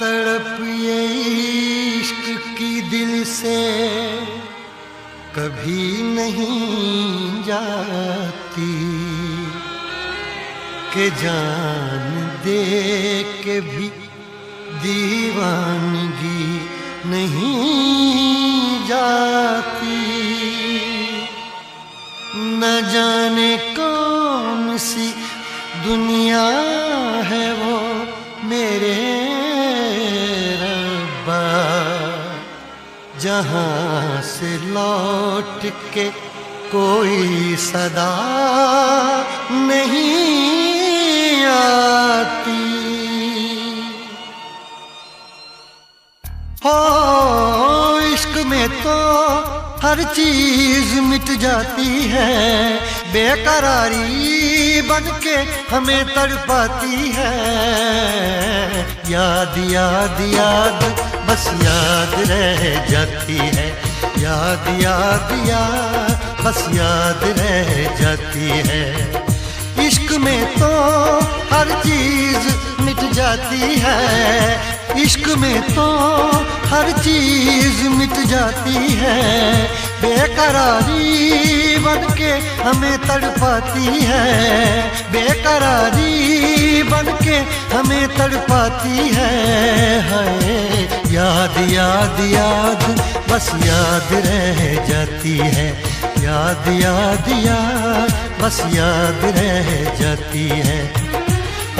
तड़प ये इश्क की दिल से कभी नहीं जाती कि जान दे के भी दीवानगी नहीं जाती। न जाने कौन सी दुनिया है वो मेरे रब्बा, जहाँ से लौट के कोई सदा नहीं आती। हो इश्क में तो हर चीज मिट जाती है, बेकरारी बन के हमें तड़पाती है। याद याद याद बस याद रह जाती है, याद याद याद बस याद रह जाती है। इश्क में तो हर चीज मिट जाती है, इश्क में तो हर चीज मिट जाती है, बेकरारी बन के हमें तड़पाती है, बेकरारी बन के हमें तड़पाती है। हाय याद याद याद बस याद रह जाती है, याद याद याद बस याद रह जाती है।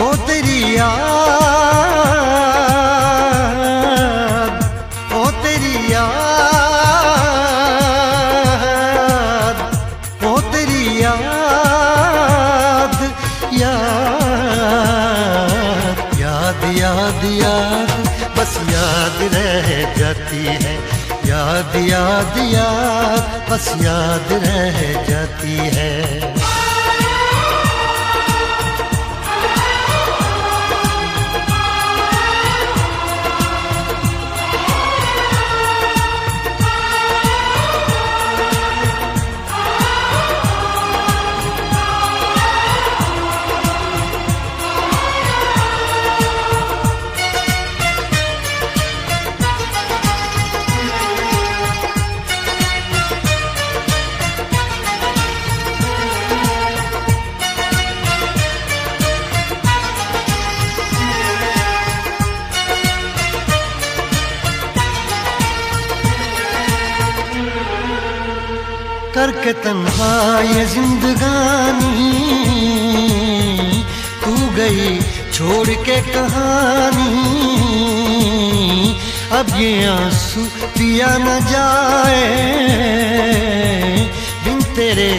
ओ तेरी याद, ओ तेरी याद, ओ तेरी याद, याद याद याद याद बस याद रह जाती है, याद याद याद बस याद रह जाती है। करके तन्हा ये जिंदगानी तू गई छोड़ के कहानी, अब ये आंसू पिया न जाए बिन तेरे,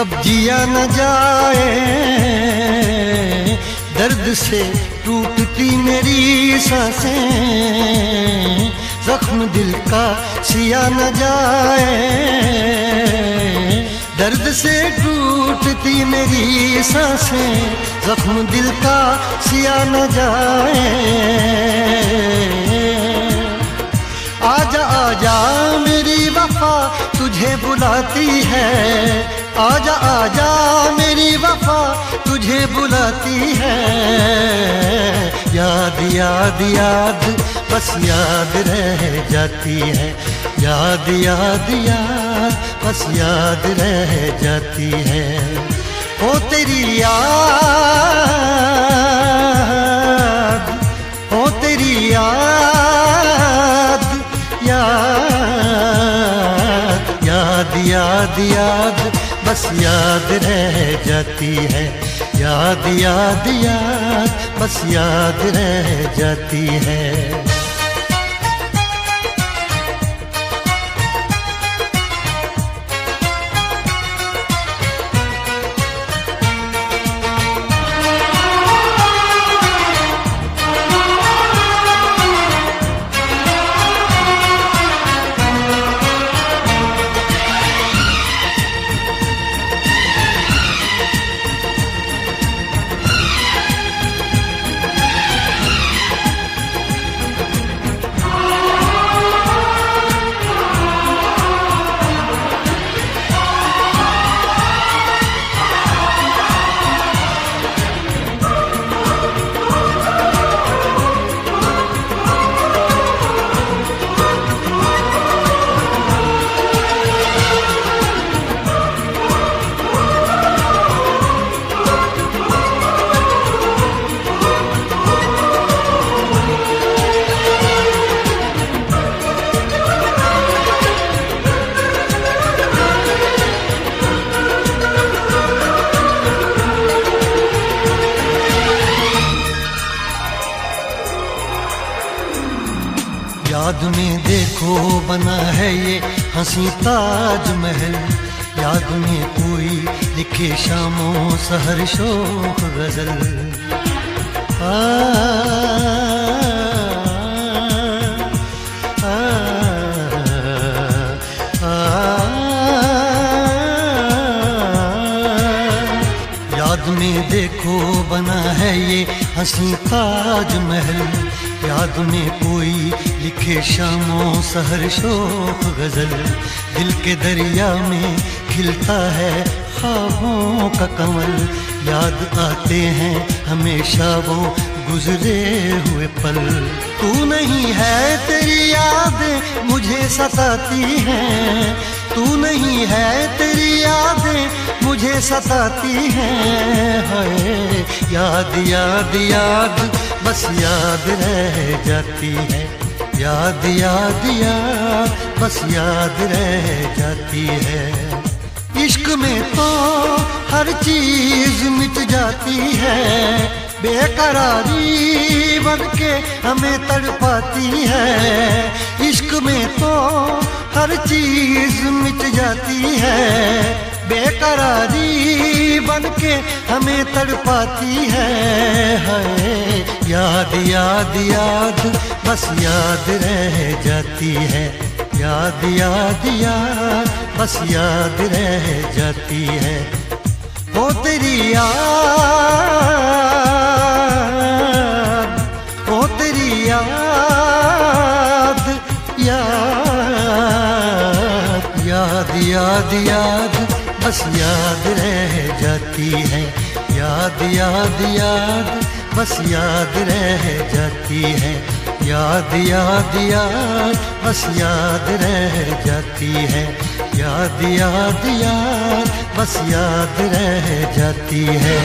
अब जिया न जाए। दर्द से टूटती मेरी सांसें, जख्म दिल का सिया न जाए। दर्द से टूटती मेरी सांसें, जख्म दिल का सिया न जाए। आजा आजा मेरी वफा तुझे बुलाती है, आजा आजा मेरी वफा तुझे बुलाती है। याद याद याद बस याद रह जाती है, याद याद याद बस याद रह जाती है। ओ तेरी याद, ओ तेरी याद, याद याद याद याद बस याद रह जाती है, याद याद याद बस याद रह जाती है। याद में देखो बना है ये हंसी ताजमहल, याद में कोई लिखे शामों सहर शोख गजल। याद में देखो बना है ये हंसी ताजमहल, याद में कोई लिखे शामों सहर शोख गजल। दिल के दरिया में खिलता है ख्वाबों का कमल, याद आते हैं हमेशा वो गुजरे हुए पल। तू नहीं है तेरी यादें मुझे सताती हैं, तू नहीं है तेरी यादें मुझे सताती हैं। हाय याद याद याद बस याद रह जाती है, याद याद याद बस याद रह जाती है। इश्क में तो हर चीज मिट जाती है, बेकरारी बन के हमें तड़पाती है। इश्क में तो हर चीज मिट जाती है, बेकरारी बन के हमें तड़पाती है। हाय याद याद याद बस याद रह जाती है, याद याद याद बस याद रह जाती है। ओ तेरी याद, ओ तेरी याद, याद याद याद याद बस याद रह जाती है, याद याद याद बस याद रह जाती है। याद याद याद बस याद रह जाती है, याद याद याद बस याद रह जाती है।